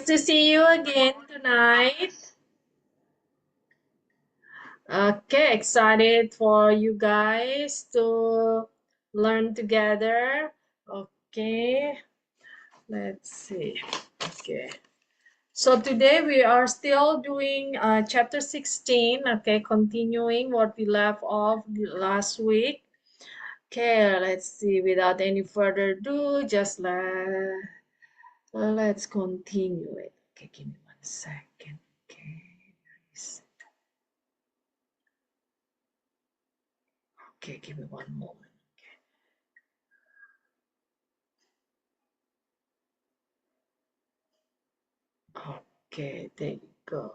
to see you again tonight. Okay, excited for you guys to learn together. Okay, let's see. Okay, so today we are still doing chapter 16. Okay, continuing what we left off last week. Okay, let's see. Without any further ado, just let's continue it. Okay, give me 1 second. Okay. Okay, give me one moment. Okay, there you go.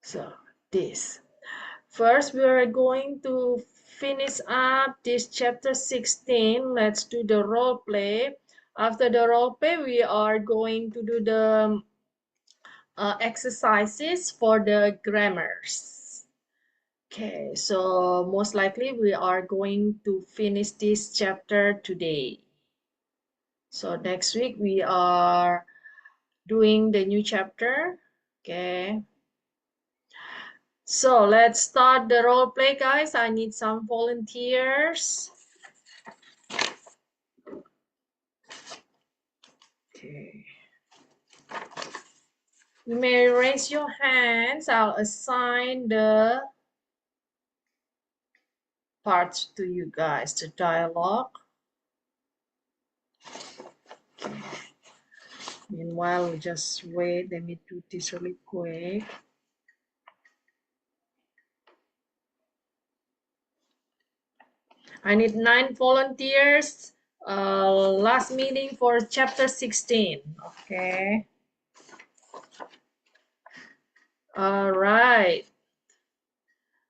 So this. First, we are going to finish up this chapter 16. Let's do the role play. After the role play, we are going to do the exercises for the grammars. Okay, so most likely we are going to finish this chapter today. So next week we are doing the new chapter. Okay. So let's start the role play, guys. I need some volunteers. Okay. You may raise your hands. I'll assign the parts to you guys, the dialogue. Okay. Meanwhile, just wait. Let me do this really quick. I need 9 volunteers. Last meeting for chapter 16. Okay. All right.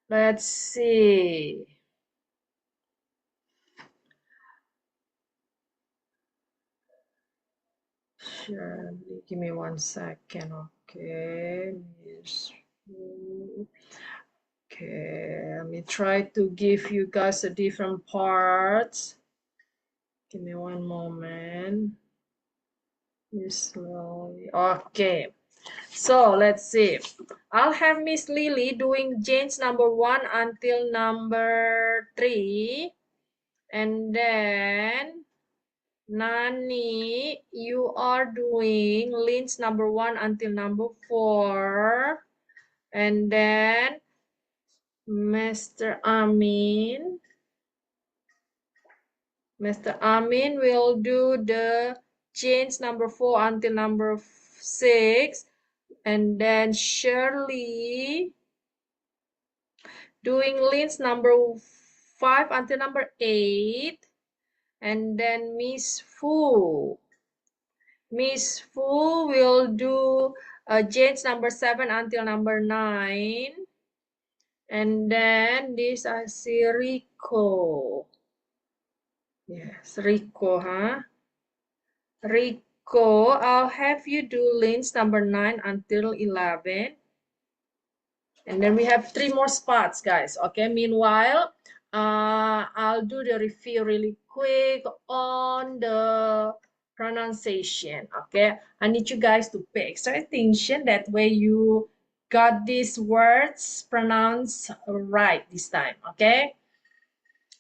Let's see. Sure, give me 1 second. Okay. Okay, let me try to give you guys the different parts. Give me one moment. Slowly. Okay. So let's see. I'll have Miss Lily doing Jane's number 1 until number 3. And then Nani, you are doing Lynn's number 1 until number 4. And then Mr. Amin will do the Jane's number 4 until number 6. And then Shirley doing Lynn's number 5 until number 8. And then Miss Fu will do Jane's number 7 until number 9. And then this I see Rico. Yes, Rico, huh? Rico, I'll have you do Lynn's number 9 until 11. And then we have 3 more spots, guys. Okay, meanwhile, I'll do the review really quick on the pronunciation. Okay, I need you guys to pay extra attention. That way you got these words pronounced right this time. Okay,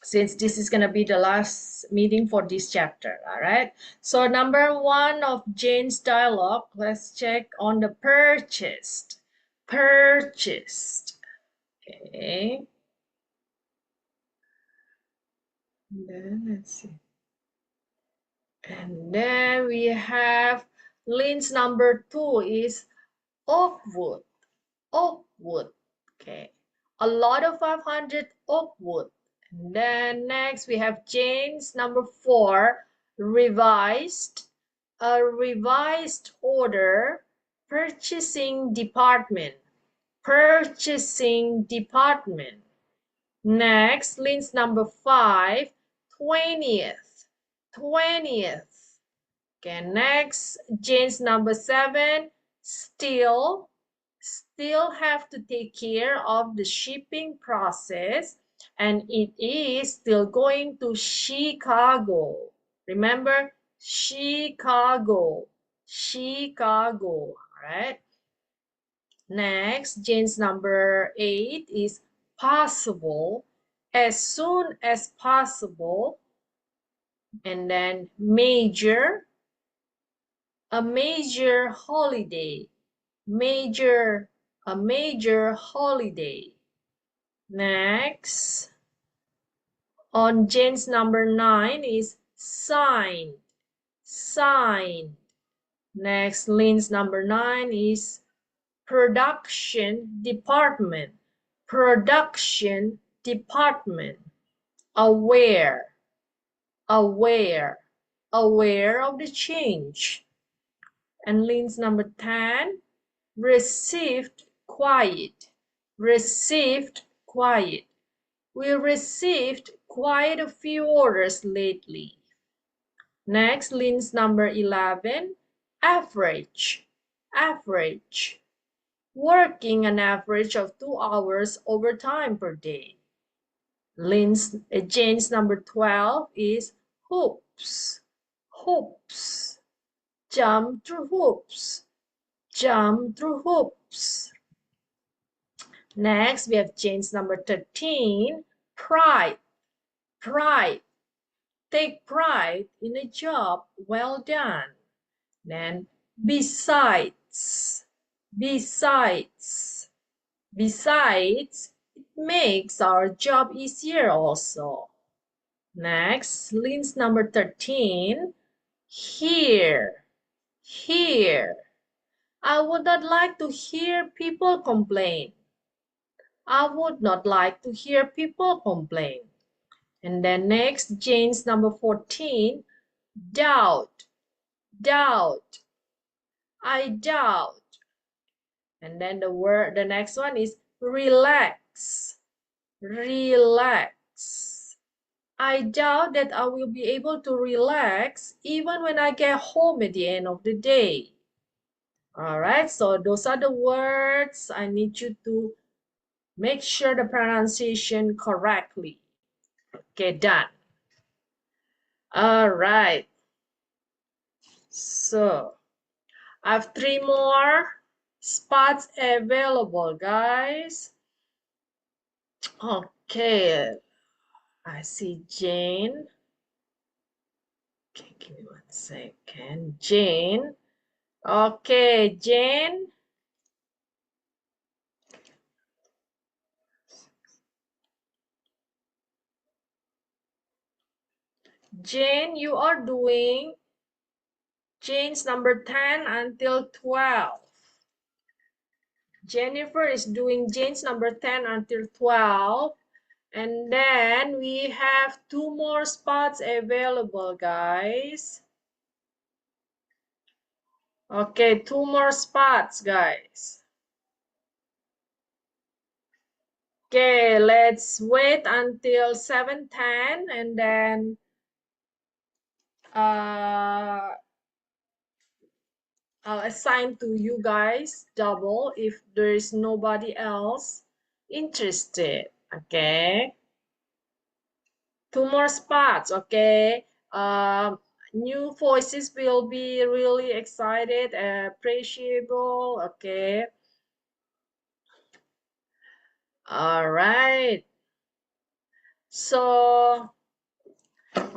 since this is going to be the last meeting for this chapter. All right, so number 1 of Jane's dialogue, let's check on the purchased. Okay, and then let's see. And then we have Lynn's number 2 is Oakwood. Okay, a lot of 500 Oakwood. And then next we have Jane's number 4, revised. A revised order, purchasing department. Next, Lynn's number 5, 20th. Okay, next, Jane's number 7, still have to take care of the shipping process, and it is still going to Chicago. Remember, Chicago. Chicago. All right. Next, Jane's number 8 is possible, as soon as possible, and then major, a major holiday, a major holiday. Next, on Jane's number 9 is signed, signed. Next, Lynn's number 9 is production department, production department. Aware, aware, aware of the change. And Lynn's number 10, received quiet, received quiet. We received quite a few orders lately. Next, Lynn's number 11, average, average. Working an average of 2 hours overtime per day. Jane's number 12 is hoops, hoops. Jump through hoops, jump through hoops. Next, we have Jane's number 13, pride, pride. Take pride in a job well done. Then, besides, besides, besides, it makes our job easier also. Next, Lynn's number 13, hear, hear. I would not like to hear people complain. I would not like to hear people complain. And then next, Jane's number 14, doubt, doubt. I doubt. And then the next one is relax, relax. I doubt that I will be able to relax even when I get home at the end of the day. All right, so those are the words. I need you to make sure the pronunciation correctly. Okay, done. All right. So I have 3 more spots available, guys. Okay, I see Jane. Okay, give me 1 second. Jane. Okay, Jane. Jane, you are doing Jane's number 10 until 12. Jennifer is doing Jane's number 10 until 12. And then we have 2 more spots available, guys. Okay, 2 more spots, guys. Okay, let's wait until 7:10 and then I'll assign to you guys double if there is nobody else interested. Okay, 2 more spots. Okay, new voices will be really excited, appreciable. Okay, all right, so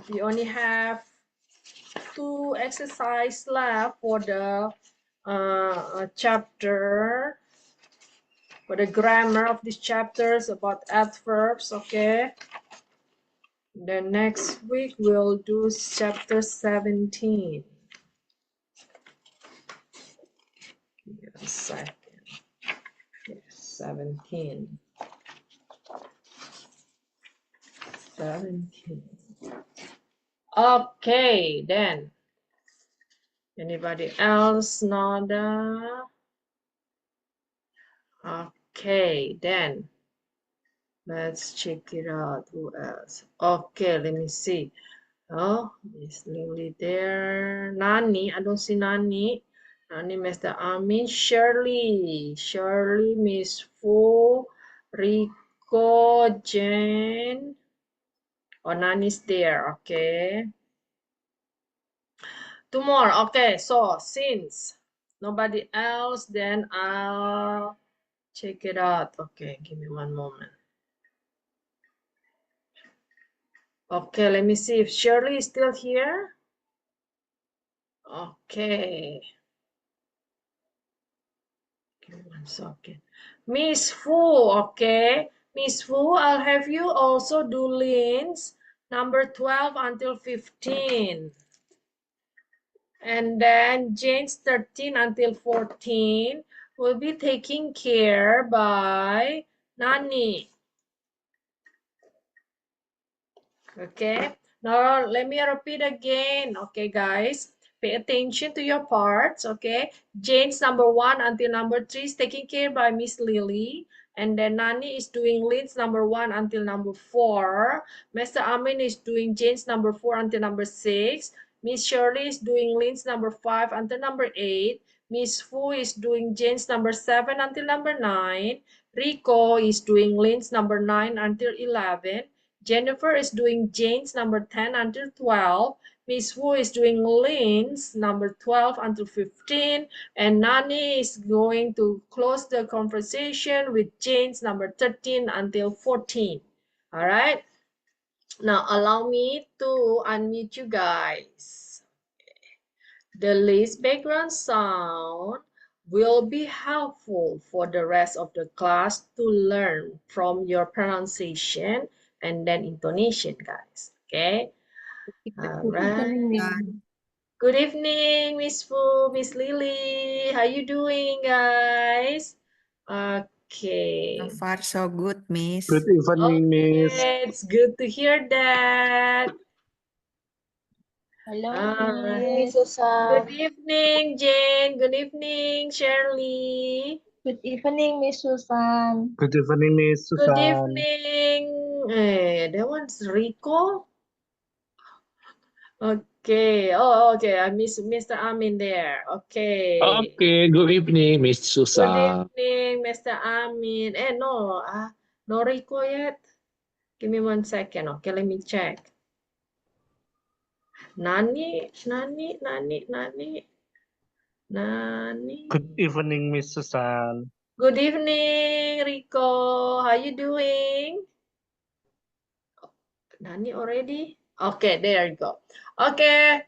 we only have 2 exercises left for the chapter, for the grammar of these chapters about adverbs. Okay, the next week we'll do chapter 17. Give me a second. Yes, 17. 17. Okay, then. Anybody else? Nada? Okay, then. Let's check it out. Who else? Okay, let me see. Oh, Miss Lily there. Nani, I don't see Nani. Nani, Mr. Amin. Shirley. Shirley, Miss Fu. Rico, Jen. Oh, Nani's there. Okay. Two more. Okay, so since nobody else, then I'll check it out. Okay, give me one moment. Okay, let me see if Shirley is still here. Okay. Give me 1 second. Miss Fu, okay. Miss Fu, I'll have you also do lines number 12 until 15. And then Jane's 13 until 14 will be taken care by Nani. Okay, now let me repeat again. Okay, guys, pay attention to your parts. Okay, Jane's number 1 until number 3 is taken care by Miss Lily. And then Nani is doing Lynn's number 1 until number 4. Mr. Amin is doing Jane's number 4 until number 6. Miss Shirley is doing Lynn's number 5 until number 8. Miss Fu is doing Jane's number 7 until number 9. Rico is doing Lynn's number 9 until 11. Jennifer is doing Jane's number 10 until 12. Miss Wu is doing Lynn's number 12 until 15. And Nani is going to close the conversation with Jane's number 13 until 14. All right. Now allow me to unmute you guys. The least background sound will be helpful for the rest of the class to learn from your pronunciation and then intonation, guys. Okay. All right. Good evening, Miss Fu, Miss Lily. How you doing, guys? Okay. So far, so good, Miss. Good evening, Miss. Okay, it's good to hear that. Hello, All right. Miss Susan. Good evening, Jane. Good evening, Shirley. Good evening, Miss Susan. Good evening, Miss Good Susan. evening. That one's Rico. Okay. Oh, okay. I miss Mr. Amin there. Okay. Okay, good evening, Miss Good Susan. evening, Mr. Amin. No. No Rico yet. Give me 1 second. Okay, let me check. Nani. Good evening, Miss Susan. Good evening, Rico. How you doing? Nani already? Okay, there you go. Okay,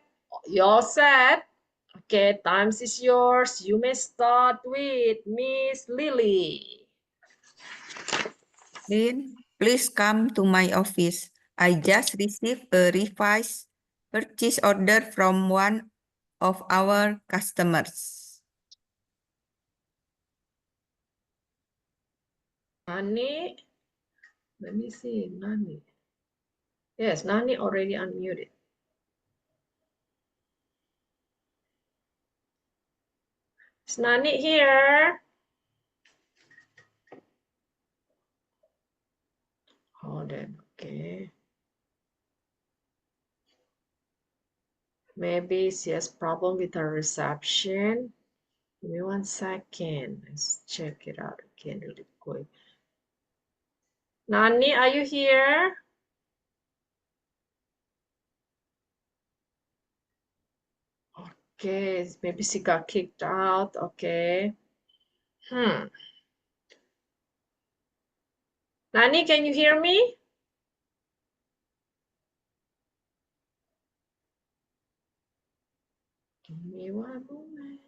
you're set. Okay, times is yours. You may start with Miss Lily. Lynn, please come to my office. I just received a revised purchase order from one of our customers. Nani. Let me see, Nani. Yes, Nani already unmuted. Is Nani here? Hold on, okay. Maybe she has problem with her reception. Give me 1 second. Let's check it out again really quick. Nani, are you here? Okay, maybe she got kicked out. Okay. Nani, can you hear me? Give me 1 moment.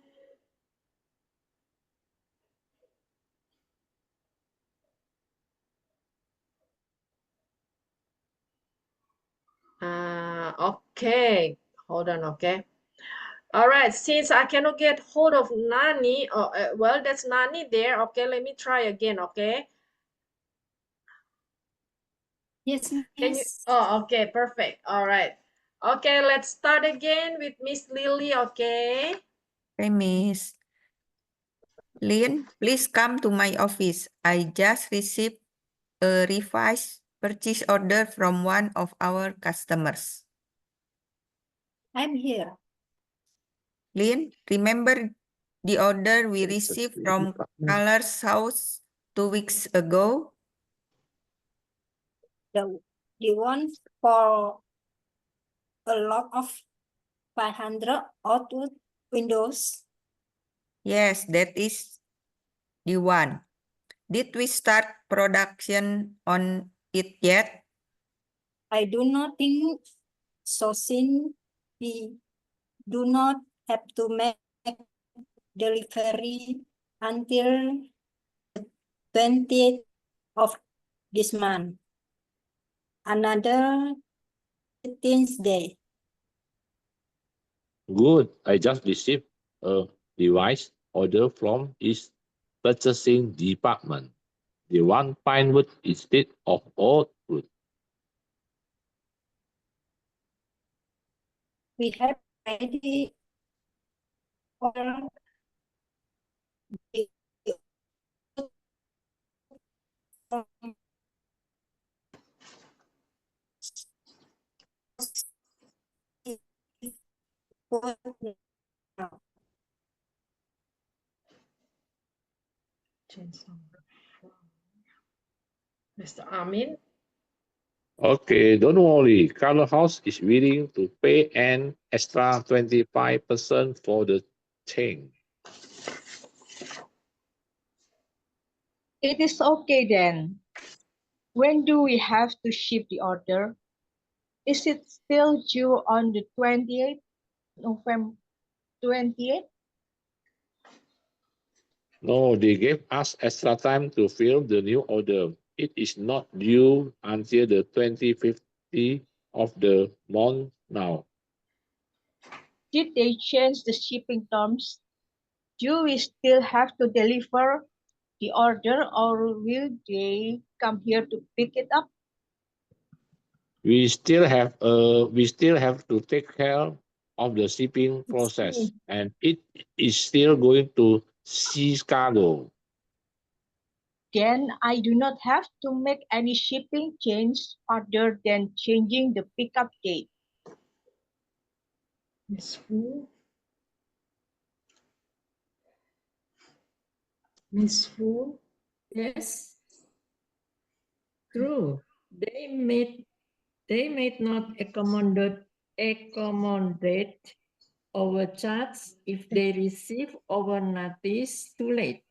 Okay. Hold on, okay. All right, since I cannot get hold of Nani, well, that's Nani there. Okay, let me try again, okay? Yes, Can you? Miss. Oh, okay, perfect. All right. Okay, let's start again with Miss Lily, okay? Okay, Miss. Lynn, please come to my office. I just received a revised purchase order from one of our customers. I'm here. Lynn, remember the order we received from Color's house 2 weeks ago? The one for a lot of 500 Outlook Windows. Yes, that is the one. Did we start production on it yet? I do not think so, since we do not have to make delivery until the 20th of this month. Another 15th day. Good. I just received a device order from its purchasing department. They want Pinewood instead of Oakwood. We have already ordered the Change number 4. Mr. Amin. Okay, don't worry. Carlo House is willing to pay an extra 25% for the change. It is okay then. When do we have to ship the order? Is it still due on the 28th November 28th? No, they gave us extra time to fill the new order. It is not due until the 2050 of the month now. Did they change the shipping terms? Do we still have to deliver the order or will they come here to pick it up? We still have to take care of the shipping process, and it is still going to Chicago. Then I do not have to make any shipping change other than changing the pickup date. Miss Fu. Miss Fu. Yes, true. They might not accommodate overcharge if they receive over notice too late.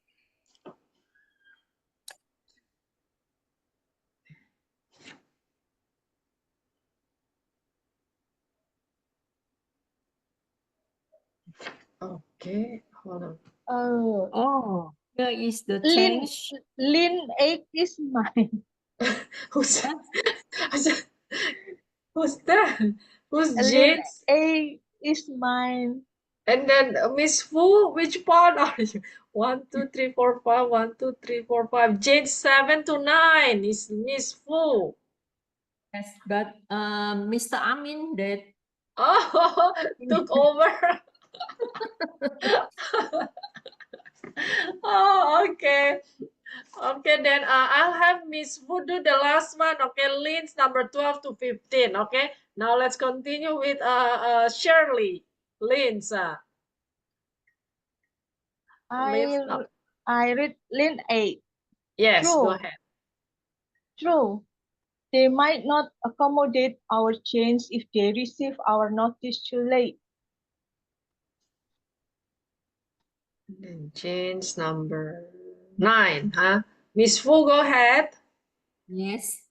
Okay, hold on. Oh, here is the Lin change. 8 is mine. Who's who's that? Who's Lin James? 8 is mine. And then Miss Fu, which part are you? 1, 2, 3, 4, 5. 1, 2, 3, 4, 5. Jane 7 to 9 is Miss Fu. Yes, but Mr. Amin that Oh, took over. Oh, okay. Okay, then I'll have Miss Fu do the last one. Okay, Lynn's number 12 to 15. Okay, now let's continue with Shirley. Lynn's. I read Lin 8. Yes, True. go ahead. True. They might not accommodate our change if they receive our notice too late. Then change number 9, huh? Miss Fu, go ahead. yes.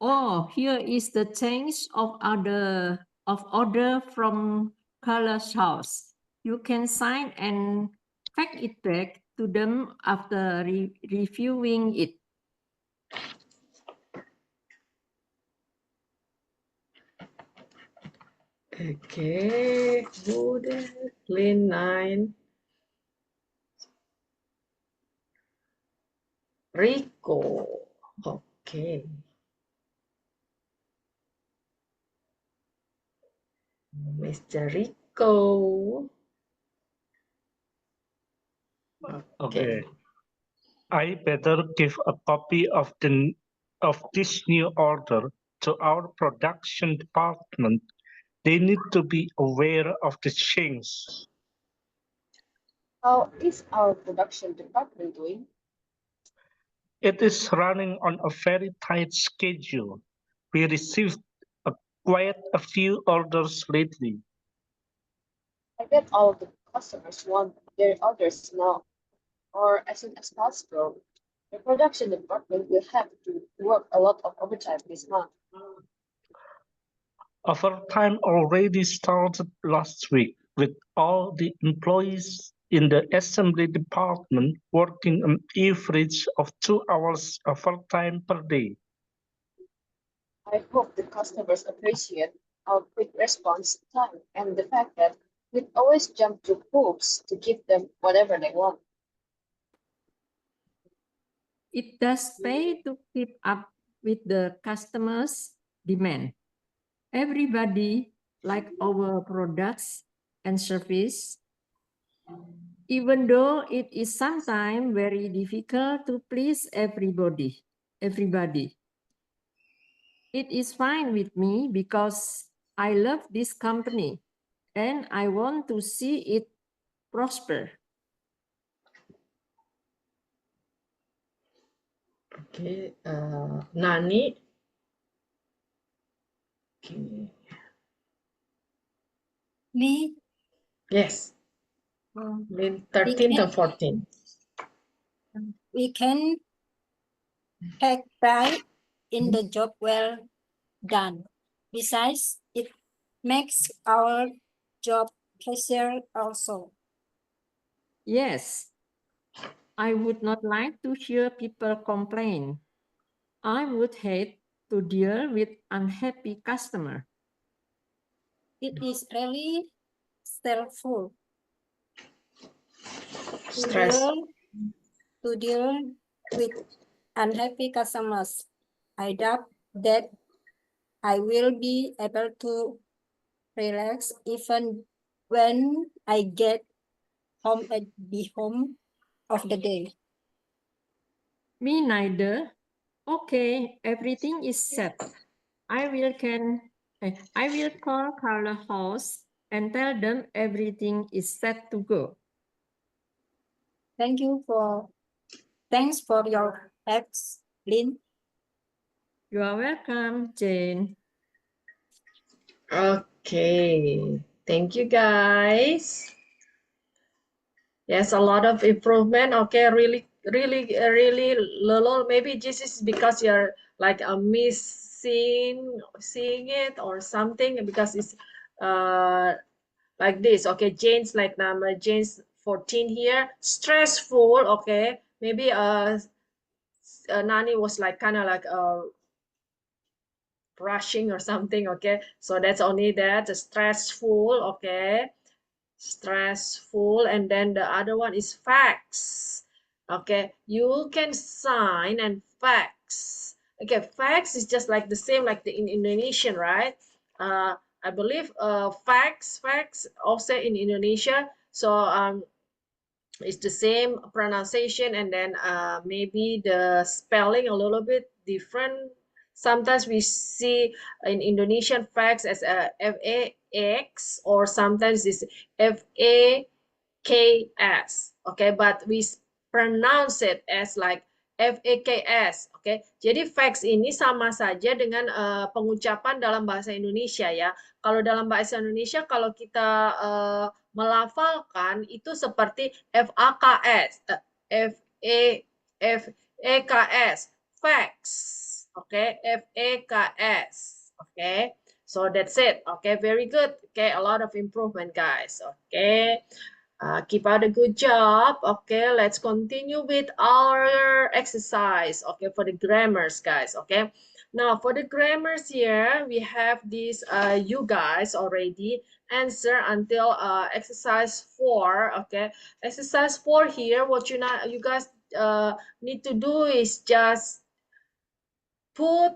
Oh, here is the change of order from Carlos House. You can sign and fax it back to them after reviewing it. Okay, good. Lynn 9. Rico. Okay. Mr. Rico. Okay. I better give a copy of this new order to our production department. They need to be aware of the change. How is our production department doing? It is running on a very tight schedule. We received quite a few orders lately. I bet all the customers want their orders now or as soon as possible. The production department will have to work a lot of overtime this month. Overtime already started last week with all the employees in the assembly department working an average of 2 hours overtime per day. I hope the customers appreciate our quick response time and the fact that we always jump through hoops to give them whatever they want. It does pay to keep up with the customers' demand. Everybody like our products and service, even though it is sometimes very difficult to please everybody. It is fine with me because I love this company and I want to see it prosper. Okay, Nani. Okay. Me, Yes, um, then 13 to 14. we can take pride in the job well done. Besides, it makes our job easier also. Yes, I would not like to hear people complain. I would hate to deal with unhappy customer. It is really stressful Stress. to deal with unhappy customers. I doubt that I will be able to relax even when I get home at the home of the day. Me neither. Okay, everything is set. I will call Carla House and tell them everything is set to go. Thanks for your help, Lynn. You are welcome, Jane. Okay, thank you guys. Yes, a lot of improvement. Okay, really little. Maybe this is because you're like seeing it or something because it's like this. Okay, Jane's like number Jane's 14 here. Stressful. Okay, maybe Nani was like kind of like rushing or something. Okay, so that's only that. Stressful. Okay, stressful. And then the other one is fax. Okay, you can sign and fax. Okay, fax is just like the same like the in Indonesian, right? I believe fax also in Indonesia. So it's the same pronunciation, and then maybe the spelling a little bit different. Sometimes we see in Indonesian fax as a F-A-X, or sometimes it's F-A-K-S. Okay, but we pronounce it as like F-A-K-S. Oke, jadi fax ini sama saja dengan pengucapan dalam bahasa Indonesia ya. Kalau dalam bahasa Indonesia, kalau kita melafalkan itu seperti F-A-K-S, F-E-K-S, fax. Oke, F-E-K-S. Oke, so that's it. Okay, very good. Okay, a lot of improvement, guys. Okay. Keep out a good job. Okay, let's continue with our exercise. Okay, for the grammars, guys. Okay, now for the grammars here, we have this. You guys already answer until exercise 4. Okay, exercise 4 here. What you guys need to do is just put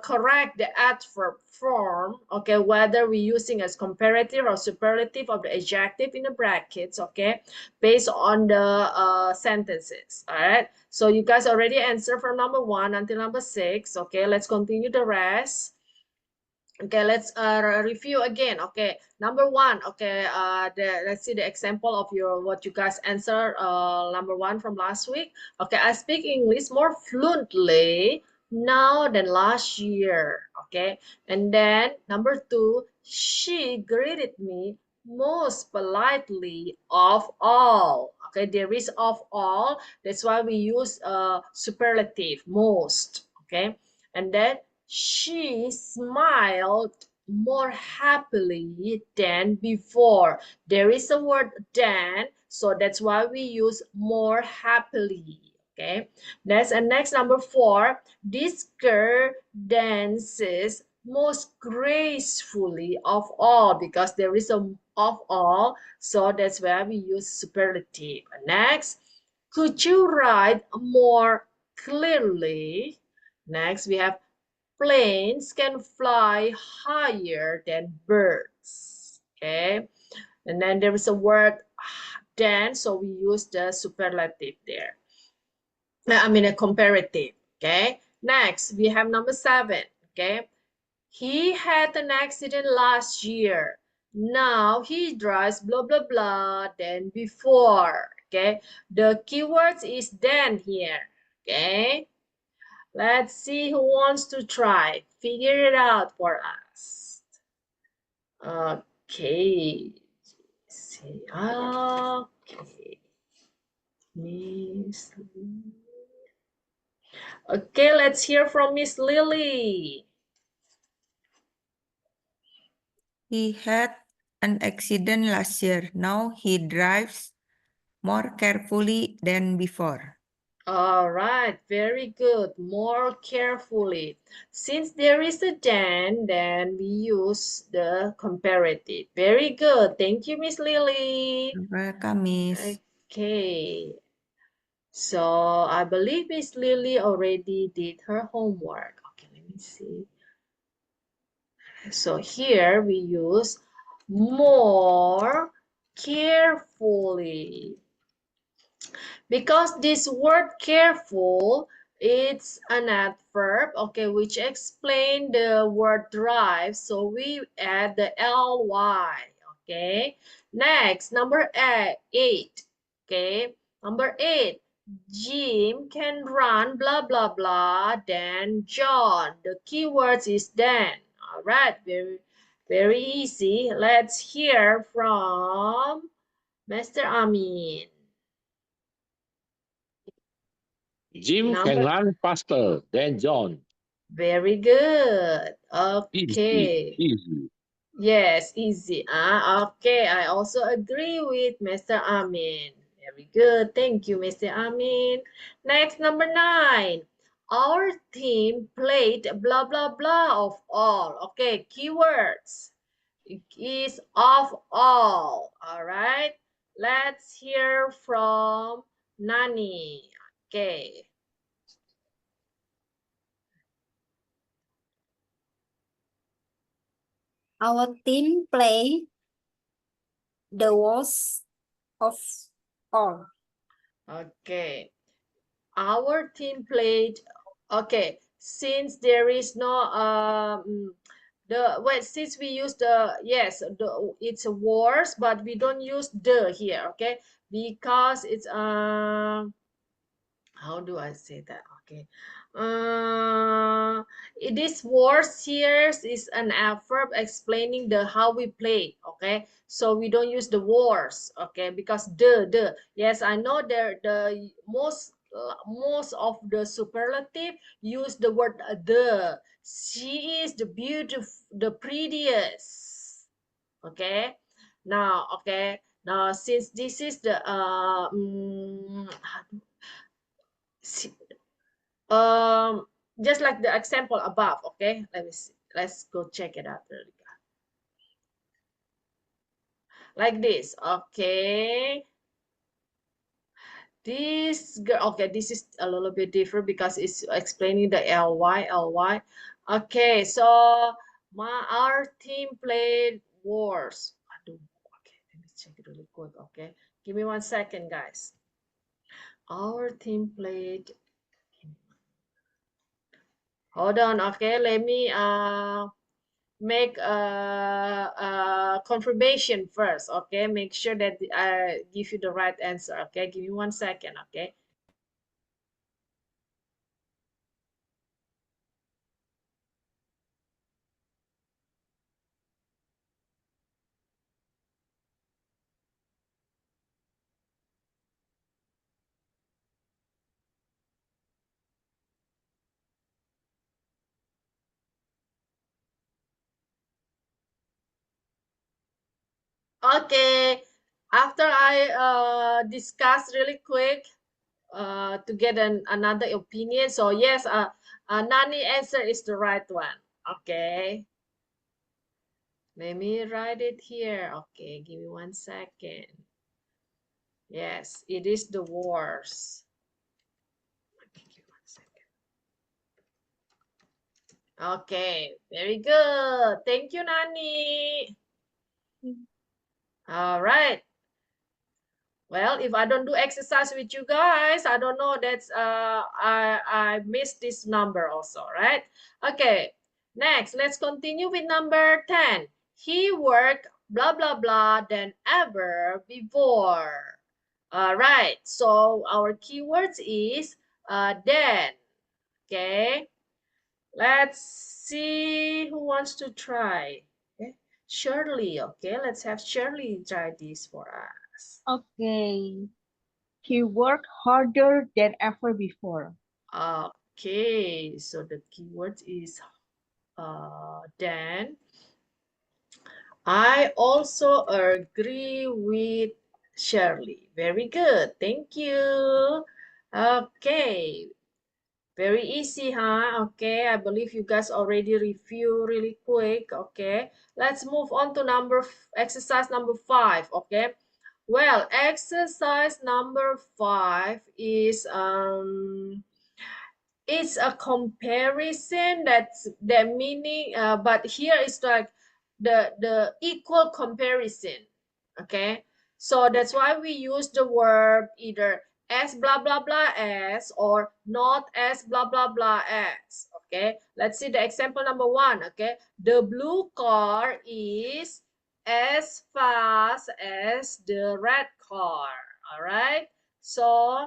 correct the adverb form, okay, whether we're using as comparative or superlative of the adjective in the brackets, okay, based on the sentences. All right, so you guys already answered from number 1 until number 6. Okay, let's continue the rest. Okay, let's review again. Okay, number 1. Okay, let's see the example of what you guys answered number 1 from last week. Okay, I speak English more fluently now than last year. Okay, and then number 2, she greeted me most politely of all. Okay, there is of all. That's why we use superlative, most. Okay, and then she smiled more happily than before. There is a word than, so that's why we use more happily. Okay, next number 4. This girl dances most gracefully of all, because there is a of all, so that's why we use superlative. Next, could you write more clearly? Next, we have planes can fly higher than birds. Okay, and then there is a word than, so we use the superlative there. I mean a comparative. Okay, next we have number 7. Okay, he had an accident last year. Now he drives blah blah blah than before. Okay, the keywords is than here. Okay, let's see who wants to try. Figure it out for us. Okay. See. Okay. Miss. Okay, let's hear from Miss Lily. He had an accident last year. Now he drives more carefully than before. All right, very good. More carefully. Since there is a then we use the comparative. Very good. Thank you, Miss Lily. Welcome, Miss. Okay. So I believe Miss Lily already did her homework. Okay, let me see. So here we use more carefully. Because this word careful, it's an adverb, okay, which explain the word drive. So we add the ly, okay. Next, number 8, okay. Number 8, Jim can run blah blah blah than John. The keywords is then. All right, very easy. Let's hear from Mr. Amin. Jim can run faster than John. Very good. Easy, Okay. easy. Yes, easy. Okay, I also agree with Mr. Amin. Very good. Thank you, Mr. Amin. Next, number 9. Our team played blah, blah, blah of all. Okay, keywords. It is of all. All right. Let's hear from Nani. Okay. Our team play the worst of all. Okay. Our team played. Okay, since there is no since we use the, yes, it's a wars, but we don't use the here, okay, because it's how do I say that? Okay, this wars here is an adverb explaining the how we play. Okay, so we don't use the wars, okay, because the, yes, I know the most of the superlative use the word the. She is the beautiful, the prettiest. Okay, now, okay, now since this is the just like the example above. Okay, let me see, let's go check it out really. Like this. Okay, this girl, okay, this is a little bit different because it's explaining the ly. Okay, so our team played wars. Aduh, okay, let me check it really quick. Okay, give me 1 second, guys. Our team played, hold on. Okay, let me make a confirmation first. Okay, make sure that I give you the right answer. Okay, give me 1 second. Okay. Okay, after I discuss really quick to get another opinion. So yes, Nani answer is the right one. Okay. Let me write it here. Okay, give me 1 second. Yes, it is the wars. Okay, give me 1 second. Okay, very good. Thank you, Nani. All right. Well, if I don't do exercise with you guys, I don't know. That's I missed this number also, right? Okay. Next, let's continue with number 10. He worked blah blah blah than ever before. All right. So our keywords is then. Okay. Let's see who wants to try. Okay. Shirley. Okay. Let's have Shirley try this for us. Okay. He worked harder than ever before. Okay, so the keyword is then. I also agree with Shirley. Very good. Thank you. Okay. Very easy, huh? Okay, I believe you guys already review really quick. Okay, let's move on to exercise number 5. Okay, well, exercise number 5 is it's a comparison that meaning but here it's like the equal comparison. Okay, so that's why we use the verb either as blah blah blah as or not as blah blah blah as. Okay, let's see the example number 1. Okay, the blue car is as fast as the red car. All right, so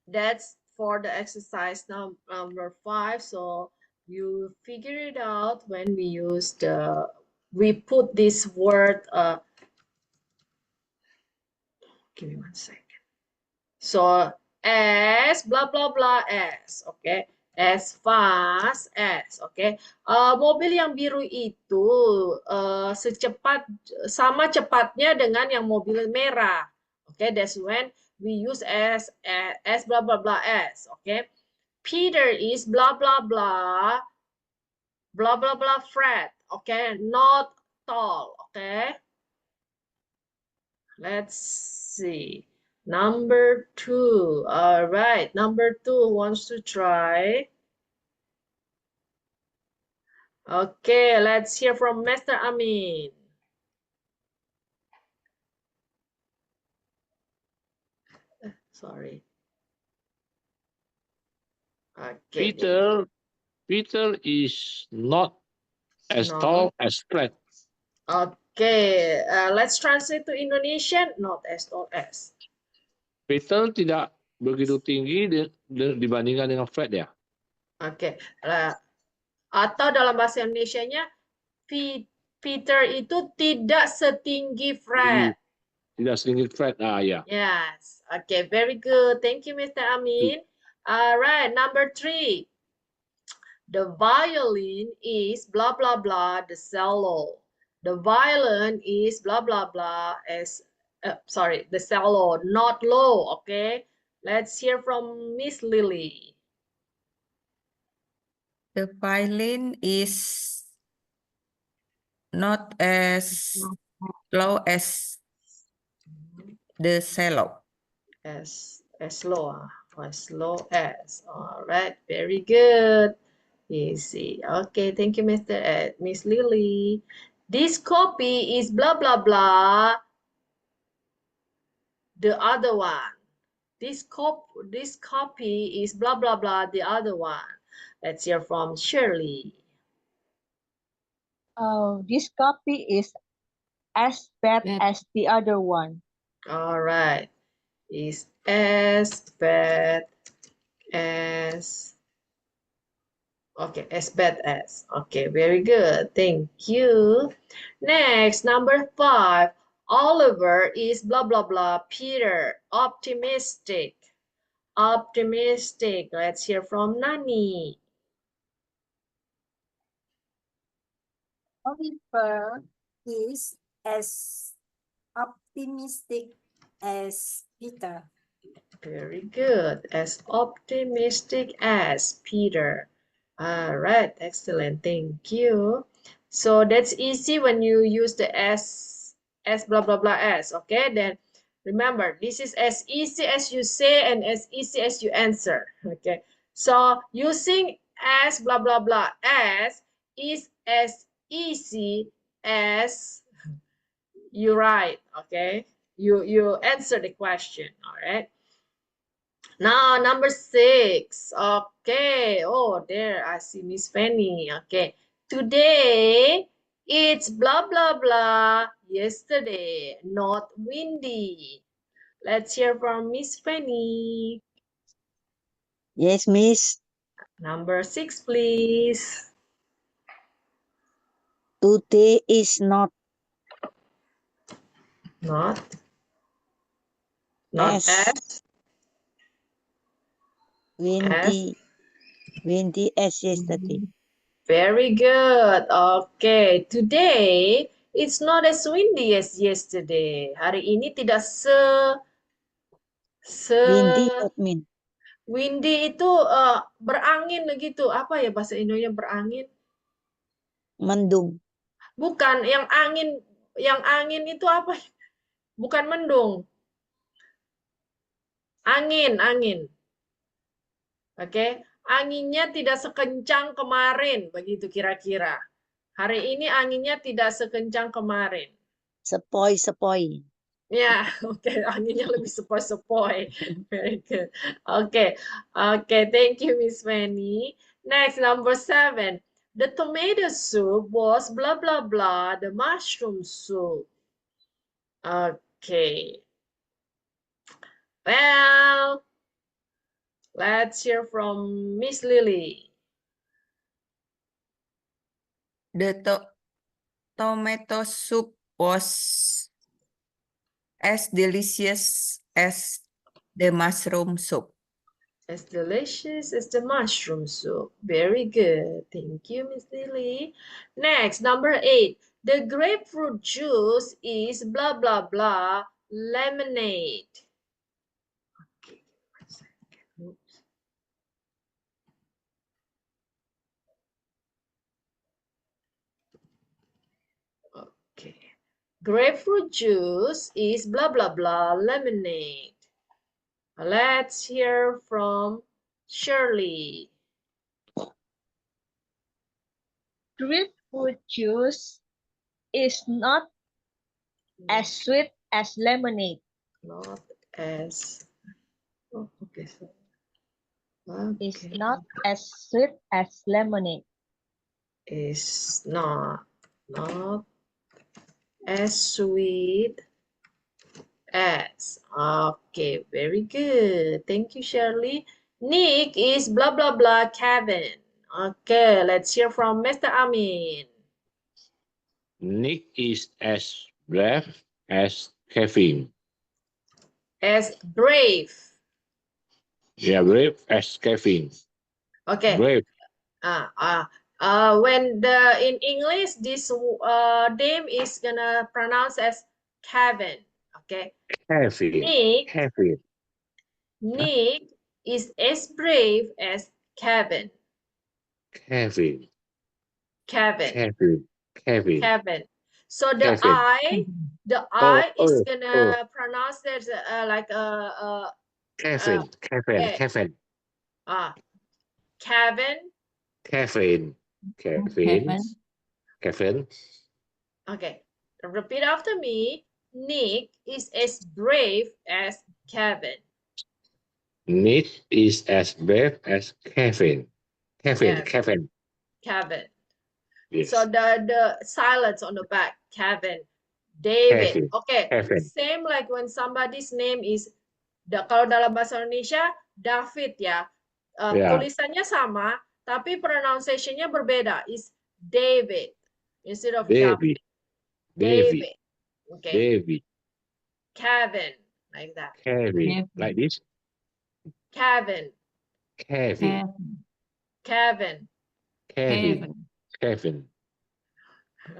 that's for the exercise number 5. So you figure it out when we put this word give me 1 second. So as blah blah blah as. Okay, as fast as. Okay, mobil yang biru itu sama cepatnya dengan yang mobil merah. Okay, that's when we use as blah blah blah as. Okay, Peter is blah blah blah blah blah blah Fred. Okay, not tall. Okay, let's see. Number 2. All right, number 2 wants to try. Okay, let's hear from Mr. Amin. Sorry. Okay. Peter is not as tall as Fred. Okay, let's translate to Indonesian. Not as tall as. Peter tidak begitu tinggi dibandingkan dengan Fred ya. Oke, atau dalam bahasa Indonesianya, Peter itu tidak setinggi Fred. Tidak setinggi Fred, ya. Yes, okay, very good. Thank you, Mr. Amin. All right, number 3. The violin is blah, blah, blah, the cello. The violin is blah, blah, blah, the cello, not low, okay? Let's hear from Miss Lily. The violin is not as low as the cello. As low, as low as. All right, very good. Easy. Okay, thank you, Miss Lily. This copy is blah blah blah. The other one. This copy is blah blah blah. The other one. Let's hear from Shirley. This copy is as bad as the other one. All right. Is as bad as. Okay, as bad as. Okay, very good. Thank you. Next, number 5. Oliver is blah, blah, blah. Peter, optimistic. Optimistic. Let's hear from Nani. Oliver is as optimistic as Peter. Very good. As optimistic as Peter. All right, excellent. Thank you. So that's easy when you use the S blah blah blah S. Okay, then remember this is as easy as you say and as easy as you answer. Okay, so using as blah blah blah as is as easy as you write. Okay, you answer the question. All right. Now, number 6. Okay. Oh, there I see Miss Fanny. Okay. Today, it's blah, blah, blah. Yesterday, not windy. Let's hear from Miss Fanny. Yes, Miss. Number 6, please. Today is not Not as windy as yesterday. Very good. Okay. Today, it's not as windy as yesterday. Hari ini tidak Windy what mean? windy itu berangin gitu. Apa ya bahasa Indonesia berangin? Mendung. Bukan, yang angin itu apa? Bukan mendung. Angin. Oke. Anginnya tidak sekencang kemarin, begitu kira-kira. Hari ini anginnya tidak sekencang kemarin. Sepoi. Ya, oke, anginnya lebih sepoi-sepoi. Very good. Okay, thank you, Miss Fanny. Next, number 7. The tomato soup was blah, blah, blah, the mushroom soup. Okay. Well, let's hear from Miss Lily. The tomato soup was as delicious as the mushroom soup. As delicious as the mushroom soup. Very good. Thank you, Miss Lily. Next, number 8. The grapefruit juice is blah, blah, blah, lemonade. Okay, 1 second. Oops. Okay. Grapefruit juice is blah, blah, blah, lemonade. Let's hear from Shirley. Grapefruit juice is not as sweet as lemonade. Not as... Oh, okay. It's not as sweet as lemonade. Is not as sweet as. Okay, very good. Thank you, Shirley. Nick is blah, blah, blah, Kevin. Okay, let's hear from Mr. Amin. Nick is as brave as Kevin. As brave. Yeah, brave as Kevin. Okay. Brave. When in English this name is gonna pronounce as Kevin. Okay. Kevin. Nick is as brave as Kevin. Kevin. So the Kevin. I is gonna pronounce it like Kevin. Kevin. Kevin. Okay. Repeat after me. Nick is as brave as Kevin. Nick is as brave as Kevin. Yes. Kevin. Yes. So the silence on the back. Kevin. David. Kevin. Okay. Kevin. Same like when somebody's name is kalau dalam bahasa Indonesia David ya. Tulisannya sama tapi pronunciation-nya berbeda. Is David instead of David. David. Okay. David. Kevin, like that. Kevin. Like this. Kevin.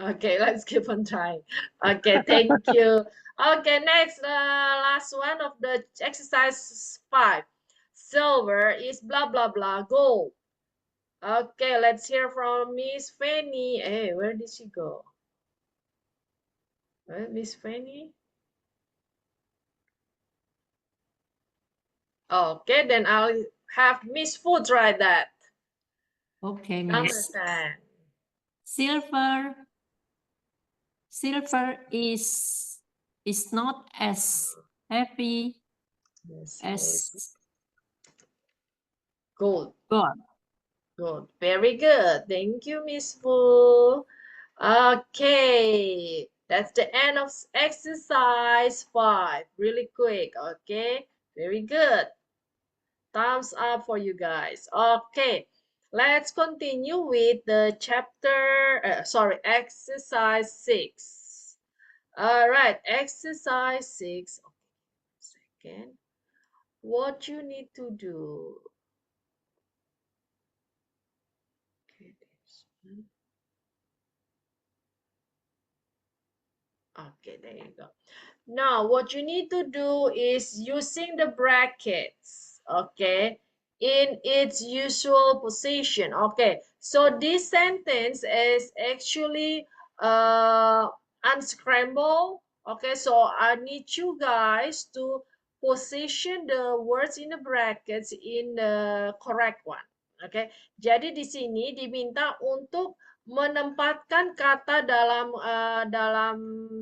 Okay, let's keep on trying. Okay, thank you. Okay, next, last one of the exercise 5. Silver is blah, blah, blah, gold. Okay, let's hear from Miss Fanny. Hey, where did she go? Miss Fanny? Okay, then I'll have Miss Fu try that. Okay, Number Miss. 10. Silver is not as heavy Yes, as gold. gold. Good. Very good. Thank you, Miss Fu. Okay. That's the end of exercise 5. Really quick. Okay. Very good. Thumbs up for you guys. Okay. Let's continue with the exercise 6. All right. Exercise 6. Okay. Second. What you need to do. Okay. This one. Okay, there you go. Now, what you need to do is using the brackets, okay, in its usual position. Okay, so this sentence is actually unscrambled. Okay, so I need you guys to position the words in the brackets in the correct one. Okay, jadi di sini diminta untuk menempatkan kata dalam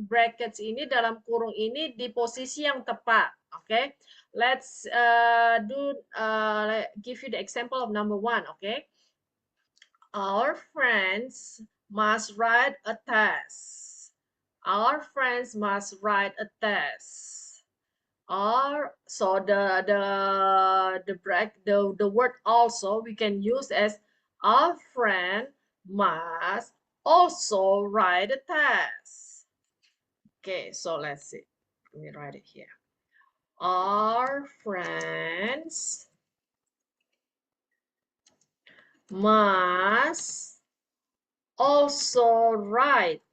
brackets ini, dalam kurung ini di posisi yang tepat. Okay, let's give you the example of number 1. Okay, our friends must write a test. Our friends must write a test. So the word also we can use as our friend must also write a test. Okay, so let's see. Let me write it here. Our friends must also write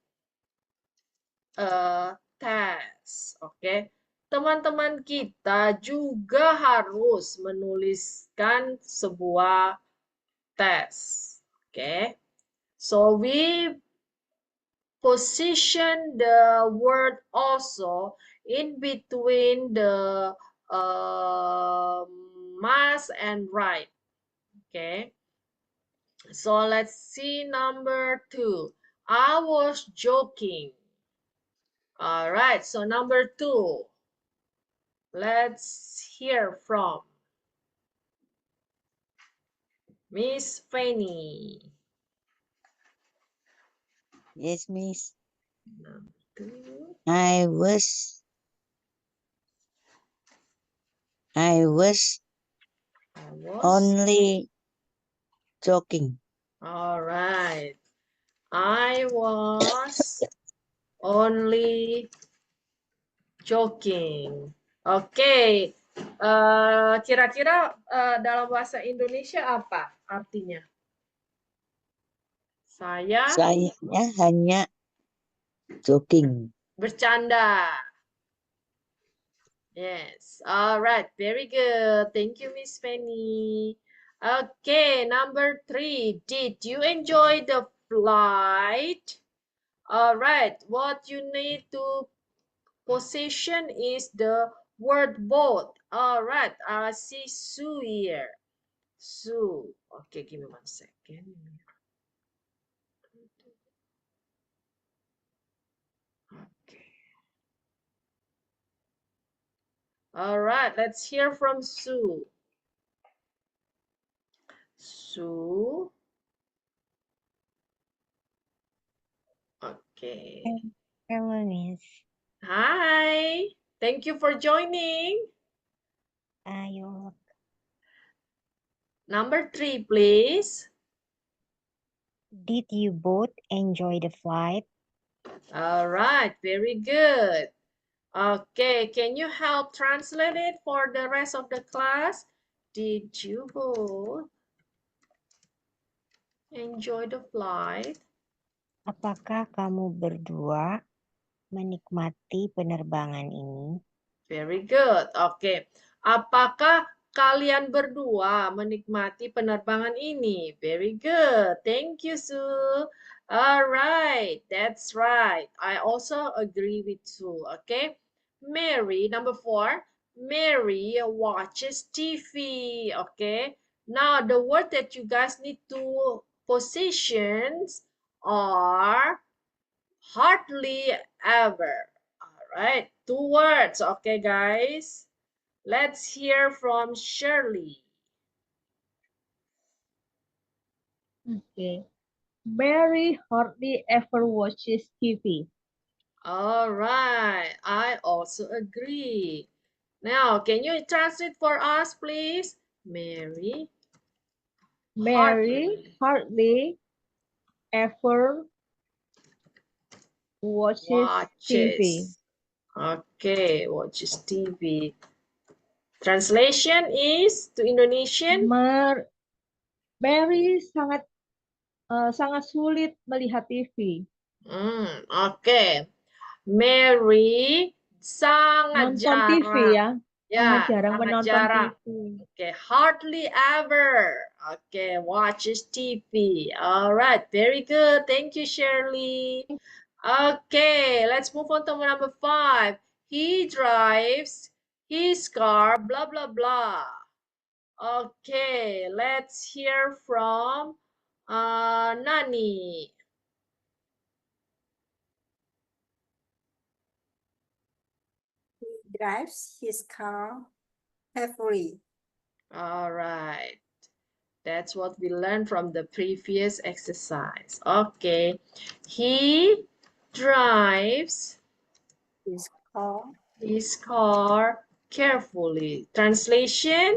a test. Okay. Teman-teman kita juga harus menuliskan sebuah tes. Okay. So we position the word also in between the must and right. Okay. So let's see number 2. I was joking. All right. So number 2. Let's hear from Miss Fanny. Yes, Miss. Number 2. I was only joking. All right. I was only joking. Oke. Kira-kira dalam bahasa Indonesia apa artinya? Saya hanya joking. bercanda. Yes. All right. Very good. Thank you, Miss Fanny. Okay. Number 3. Did you enjoy the flight? All right. What you need to position is the word both. All right. I see Sue here. Sue. Okay. Give me 1 second. Okay. All right, let's hear from Sue. Sue. Okay. Hello, Miss. Hi. Thank you for joining. You're Number 3, please. Did you both enjoy the flight? All right, very good. Okay, can you help translate it for the rest of the class? Did you both enjoy the flight? Apakah kamu berdua menikmati penerbangan ini? Very good. Oke. Apakah kalian berdua menikmati penerbangan ini? Very good. Thank you, Sue. All right. That's right. I also agree with Sue. Okay. Mary, number 4. Mary watches TV. Okay. Now, the word that you guys need to positions are hardly ever. All right, 2 words. Okay, guys. Let's hear from Shirley. Okay. Mary hardly ever watches TV. All right, I also agree. Now, can you translate for us, please? Mary Mary hardly ever watches TV. Okay, watches TV. Translation is to Indonesian? Mary sangat sulit melihat TV. Okay. Mary sangat Nonton jarang. TV ya. Ya, Sangat jarang sangat menonton jarang. TV. Okay, hardly ever. Okay, watches TV. All right, very good. Thank you, Shirley. Okay, let's move on to number 5. He drives his car, blah, blah, blah. Okay, let's hear from Nani. He drives his car carefully. All right. That's what we learned from the previous exercise. Okay. He drives his car carefully. Translation?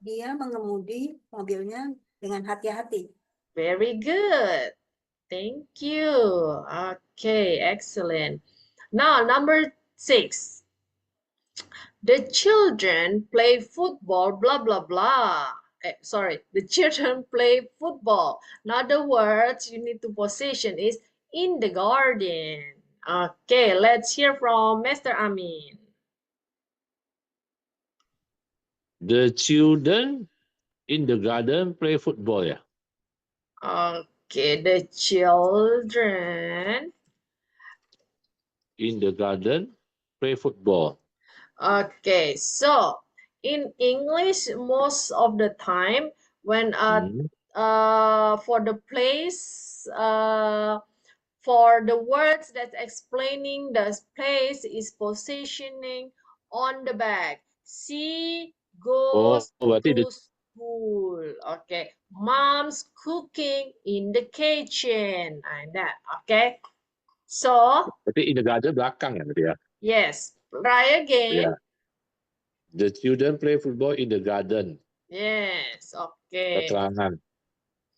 Dia mengemudi mobilnya dengan hati-hati. Very good. Thank you. Okay, excellent. Now, number 6. The children play football, blah, blah, blah. Sorry, the children play football. Now the words you need to position is in the garden. Okay, let's hear from Mr. Amin. The children in the garden play football, yeah. Okay, the children in the garden play football. Okay, so in English, most of the time when for the place for the words that's explaining the place is positioning on the back. She goes to school. Okay, mom's cooking in the kitchen and that. Okay, so berarti in the garden belakang ya berarti ya. Yes. Try again. Yeah. The children play football in the garden. Yes. Okay. Keterangan.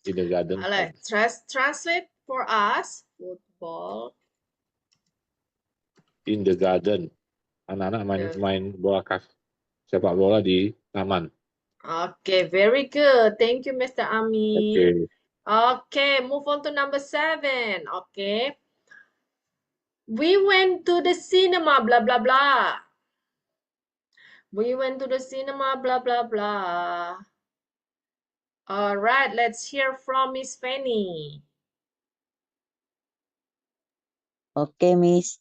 In the garden. Let's translate for us. Football. In the garden. Anak-anak main bola sepak bola di taman. Okay, very good. Thank you, Mr. Amin. Okay. Okay, move on to number 7. Okay. We went to the cinema, blah, blah, blah. We went to the cinema, blah, blah, blah. All right, let's hear from Miss Fanny. Okay, Miss.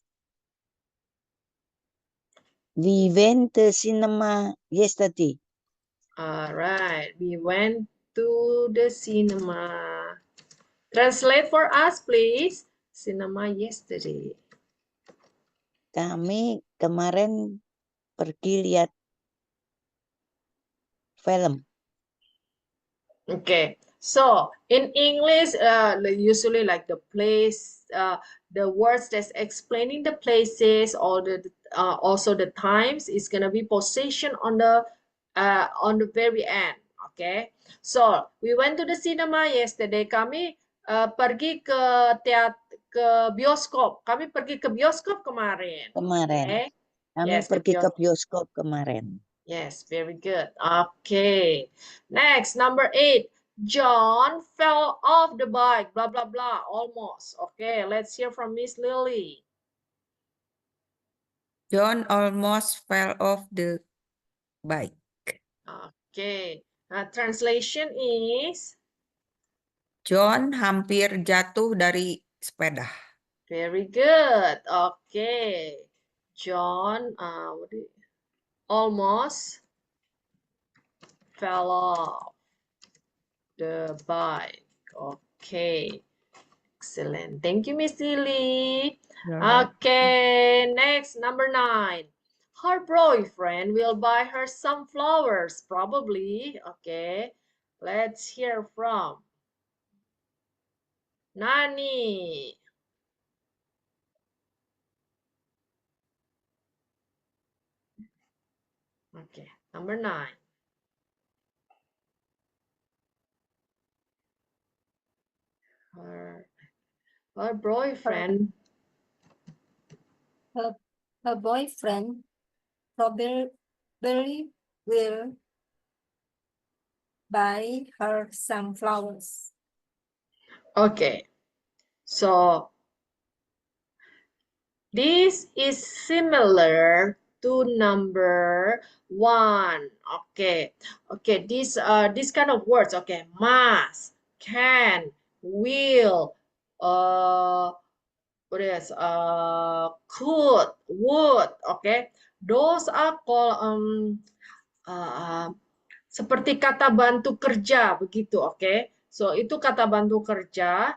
We went to cinema yesterday. All right, we went to the cinema. Translate for us, please. Cinema yesterday. Kami kemarin pergi lihat film. Okay, so in English, usually like the place, the words that's explaining the places or the also the times is gonna be position on the very end. Okay, so we went to the cinema yesterday. Kami pergi ke bioskop. Kami pergi ke bioskop kemarin. Okay? Kami pergi ke bioskop kemarin. Yes, very good. Okay. Next, number 8. John fell off the bike, blah, blah, blah, almost. Okay, let's hear from Miss Lily. John almost fell off the bike. Okay, translation is? John hampir jatuh dari sepeda. Very good. Okay, John almost fell off the bike. Okay, excellent. Thank you, Miss Lily. Okay, next, number 9. Her boyfriend will buy her some flowers, probably. Okay, let's hear from Nani. Okay, number 9. Her boyfriend. Her boyfriend probably will buy her some flowers. Okay, so this is similar to number 1. Okay, this kind of words. Okay, must, can, will, what is could, would. Okay, those are called seperti kata bantu kerja begitu. Oke, so itu kata bantu kerja.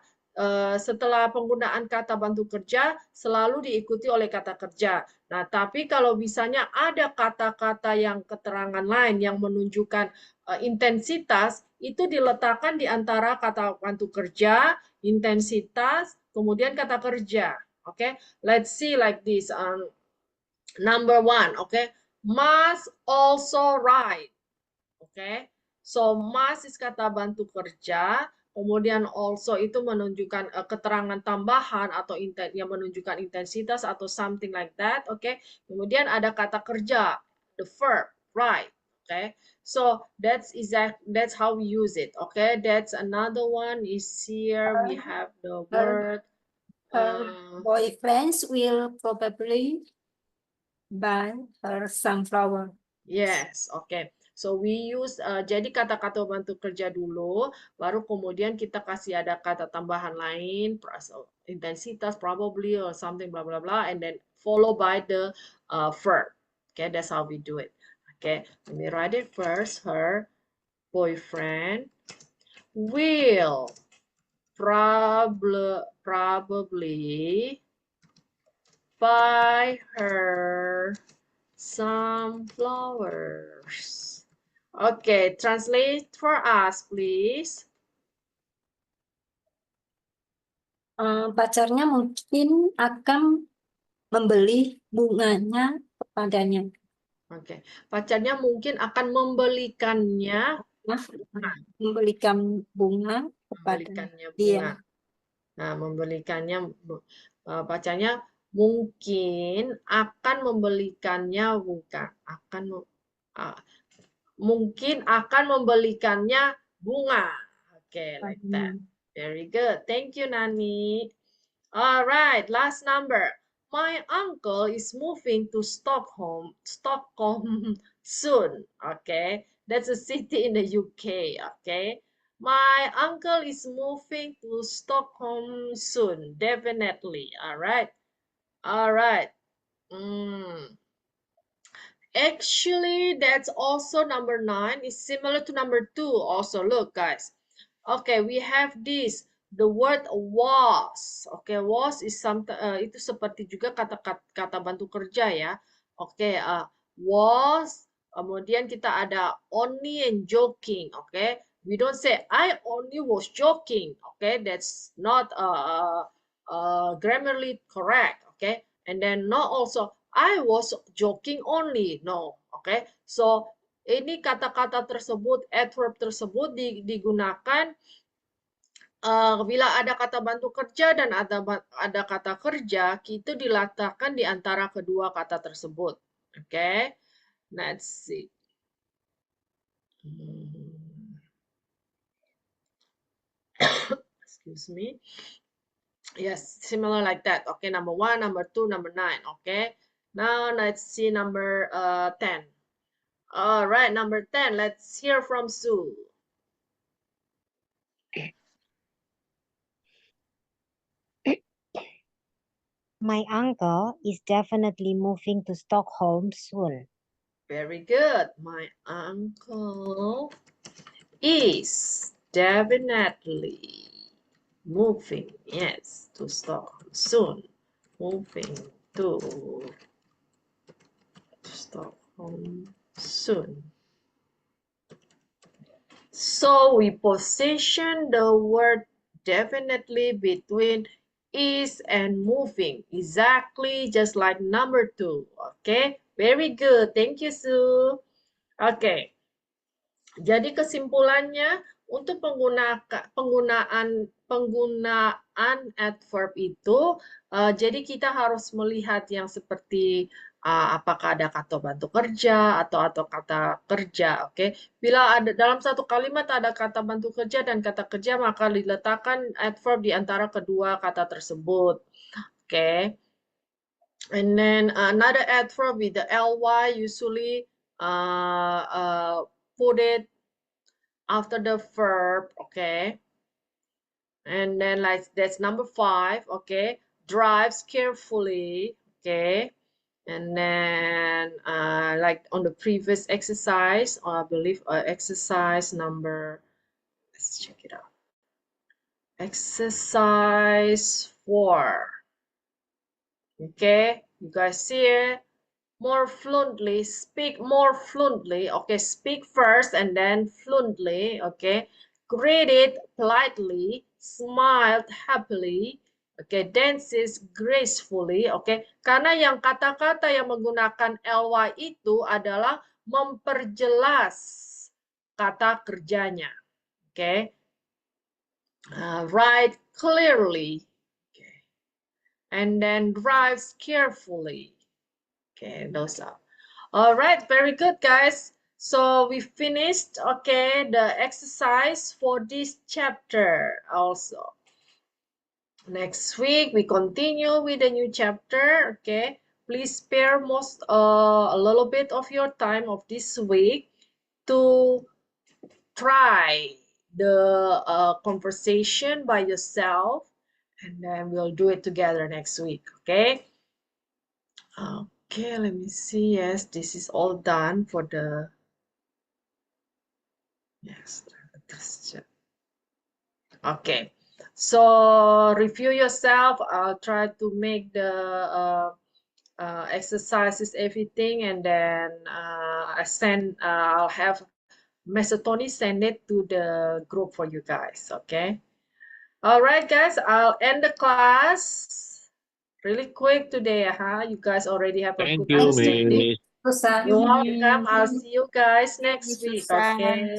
Setelah penggunaan kata bantu kerja selalu diikuti oleh kata kerja. Nah, tapi kalau misalnya ada kata-kata yang keterangan lain yang menunjukkan intensitas, itu diletakkan di antara kata bantu kerja, intensitas, kemudian kata kerja. Oke, let's see like this. Number 1, okay, must also write. Okay, so must is kata bantu kerja, kemudian also itu menunjukkan keterangan tambahan atau yang menunjukkan intensitas atau something like that. Okay, kemudian ada kata kerja, the verb, right. Okay, so that's how we use it. Okay, that's another one is here. We have the word. Her boyfriends will probably buy her some flower. Yes, okay. So we use jadi kata-kata bantu kerja dulu, baru kemudian kita kasih ada kata tambahan lain, intensitas, probably or something blah blah blah, and then follow by the verb. Okay, that's how we do it. Okay, let me write it first. Her boyfriend will probably buy her some flowers. Okay, translate for us, please. Pacarnya mungkin akan membeli bunganya kepadanya. Oke, pacarnya mungkin akan membelikannya Membelikan bunga kepada dia. Nah, membelikannya pacarnya mungkin akan membelikannya mungkin akan membelikannya bunga. Okay, like that. Very good. Thank you, Nani. All right, last number. My uncle is moving to Stockholm soon. Okay, that's a city in the UK. Okay, my uncle is moving to Stockholm soon. Definitely. All right. All right. Actually, that's also number 9 is similar to number 2 also. Look, guys. Okay, we have this. The word was. Okay, was is something itu seperti juga kata bantu kerja ya. Okay, was. Kemudian kita ada only and joking. Okay, we don't say I only was joking. Okay, that's not grammarly correct. Okay, and then not also I was joking only. No, okay. So ini kata-kata tersebut, adverb tersebut digunakan bila ada kata bantu kerja dan ada kata kerja, itu diletakkan di antara kedua kata tersebut. Okay, let's see. excuse me. Yes, similar like that. Okay, number 1, number 2, number 9. Okay, now let's see number 10. All right, number 10. Let's hear from Sue. My uncle is definitely moving to Stockholm soon. Very good. My uncle is definitely moving, yes, to Stockholm soon. Moving to Stockholm soon. So we position the word definitely between is and moving, exactly just like number 2. Okay, very good. Thank you, Sue. Oke, jadi kesimpulannya untuk penggunaan adverb itu, jadi kita harus melihat yang seperti apakah ada kata bantu kerja atau kata kerja, oke? Bila ada dalam satu kalimat ada kata bantu kerja dan kata kerja, maka diletakkan adverb di antara kedua kata tersebut, oke? And then another adverb with the ly usually put it after the verb, okay? And then like that's number 5, okay? Drives carefully, okay? And then like on the previous exercise, I believe exercise number, let's check it out. Exercise 4. Okay, you guys see it? More fluently, speak more fluently. Okay, speak first and then fluently. Okay, greeted politely, smiled happily. Okay, dances gracefully. Okay, karena yang kata-kata yang menggunakan ly itu adalah memperjelas kata kerjanya. Okay, write clearly. Okay, and then drives carefully. Okay, those are. All right, very good, guys. So we finished, okay, the exercise for this chapter also. Next week, we continue with the new chapter, okay? Please spare a little bit of your time of this week to try the conversation by yourself, and then we'll do it together next week, okay? Okay, let me see. Yes, this is all done for the, yes. Okay, so review yourself. I'll try to make the exercises, everything, and then I'll have Mr. Tony send it to the group for you guys, okay? All right, guys, I'll end the class. Really quick today, you guys already have a Thank good you, understanding. Miss. You're welcome. I'll see you guys next week. Okay.